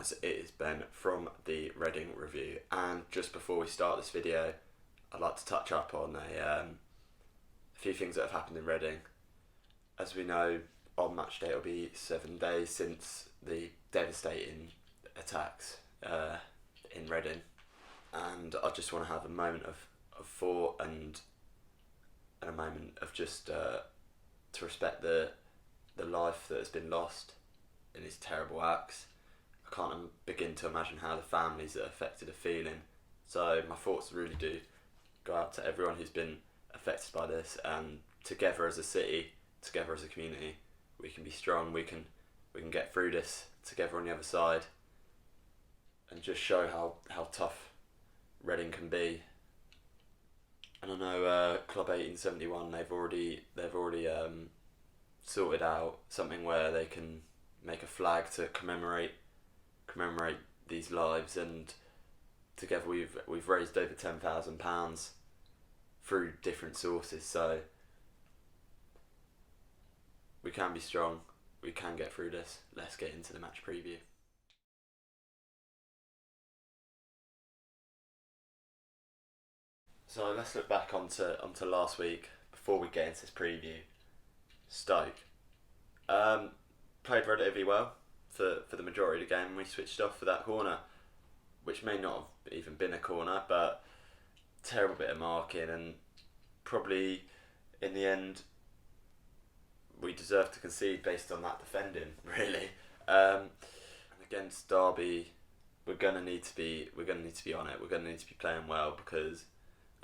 guys, it is Ben from the Reading Review, and just before we start this video I'd like to touch up on a few things that have happened in Reading. As we know, on match day it'll be 7 days since the devastating attacks in Reading, and I just want to have a moment of thought and a moment of just to respect the life that has been lost in these terrible acts. I can't begin to imagine how the families that are affected are feeling. So my thoughts really do go out to everyone who's been affected by this, and together as a city, together as a community, we can be strong, we can get through this together on the other side, and just show how tough Reading can be. And I know Club 1871, they've already sorted out something where they can make a flag to commemorate these lives, and together we've raised over £10,000 through different sources, so we can be strong, we can get through this. Let's get into the match preview. So let's look back onto last week before we get into this preview. Stoke played relatively well for the majority of the game. We switched off for that corner, which may not have even been a corner, but terrible bit of marking, and probably in the end we deserved to concede based on that defending, really. And against Derby, we're gonna need to be on it. We're gonna need to be playing well, because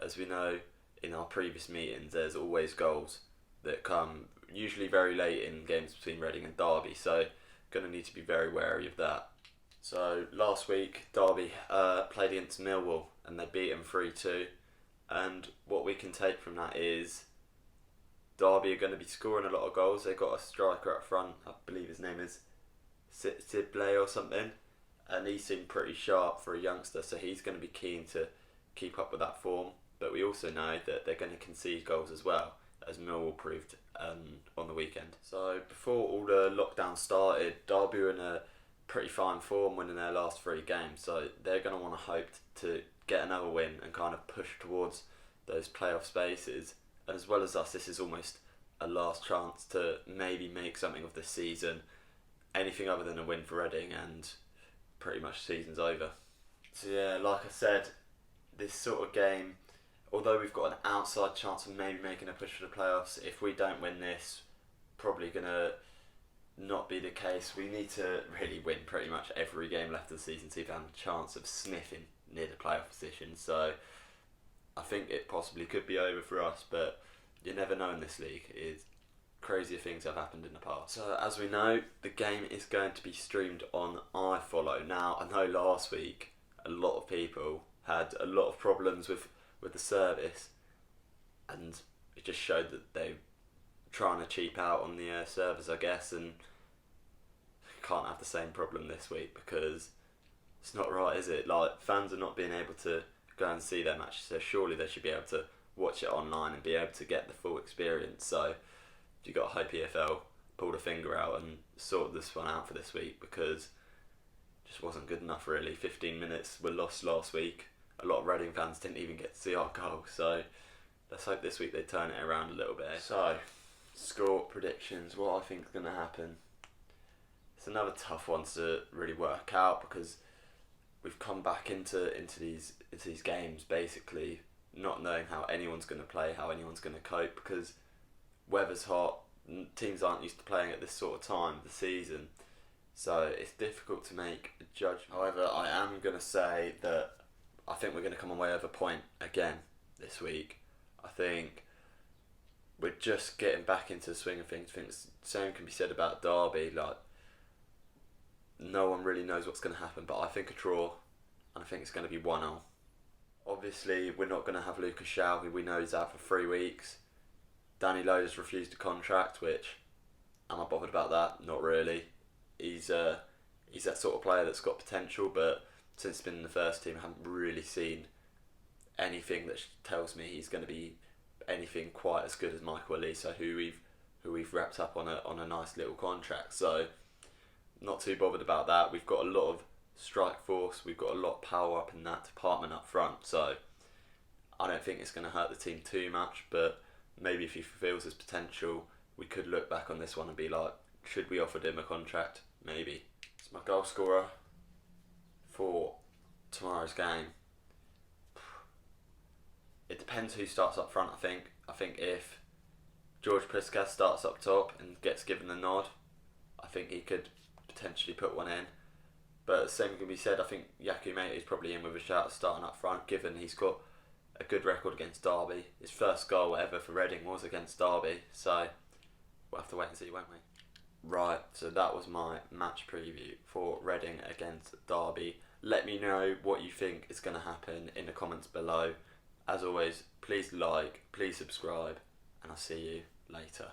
as we know in our previous meetings, there's always goals that come usually very late in games between Reading and Derby, so going to need to be very wary of that. So last week Derby played against Millwall and they beat them 3-2, and what we can take from that is Derby are going to be scoring a lot of goals. They've got a striker up front, I believe his name is Sibley or something, and he seemed pretty sharp for a youngster, so he's going to be keen to keep up with that form. But we also know that they're going to concede goals as well, as Millwall proved on the weekend. So before all the lockdown started, Derby were in a pretty fine form, winning their last 3 games, so they're going to want to hope to get another win and kind of push towards those playoff spaces. And as well as us, this is almost a last chance to maybe make something of this season. Anything other than a win for Reading and pretty much the season's over. So yeah, like I said, this sort of game, although we've got an outside chance of maybe making a push for the playoffs, if we don't win this, probably going to not be the case. We need to really win pretty much every game left of the season to even have a chance of sniffing near the playoff position. So I think it possibly could be over for us, but you never know in this league. Crazier things have happened in the past. So as we know, the game is going to be streamed on iFollow. Now, I know last week a lot of people had a lot of problems with the service, and it just showed that they're trying to cheap out on the servers, I guess, and can't have the same problem this week, because it's not right, is it? Like, fans are not being able to go and see their matches, so surely they should be able to watch it online and be able to get the full experience. So you got to hope EFL pulled a finger out and sorted this one out for this week, because it just wasn't good enough, really. 15 minutes were lost last week. A lot of Reading fans didn't even get to see our goal, so let's hope this week they turn it around a little bit. So, score predictions, what I think is going to happen. It's another tough one to really work out, because we've come back into these games basically not knowing how anyone's going to play, how anyone's going to cope, because weather's hot, teams aren't used to playing at this sort of time of the season, so it's difficult to make a judgment. However, I am going to say that I think we're going to come away with a point again this week. I think we're just getting back into the swing of things. I think the same can be said about Derby. Like, no one really knows what's going to happen, but I think a draw, and I think it's going to be 1-0. Obviously, we're not going to have Lucas Shaw, who we know is out for 3 weeks. Danny Lowe has refused a contract, which, am I bothered about that? Not really. He's that sort of player that's got potential, but since he's been in the first team, I haven't really seen anything that tells me he's going to be anything quite as good as Michael Elisa, who we've wrapped up on a nice little contract. So not too bothered about that. We've got a lot of strike force. We've got a lot of power up in that department up front, so I don't think it's going to hurt the team too much, but maybe if he fulfills his potential, we could look back on this one and be like, should we offer him a contract? Maybe. It's my goal scorer for tomorrow's game. It depends who starts up front, I think. I think if George Priskas starts up top and gets given the nod, I think he could potentially put one in. But the same can be said, I think Yaku Mate is probably in with a shout starting up front, given he's got a good record against Derby. His first goal ever for Reading was against Derby, so we'll have to wait and see, won't we? Right, so that was my match preview for Reading against Derby. Let me know what you think is going to happen in the comments below. As always, please like, please subscribe, and I'll see you later.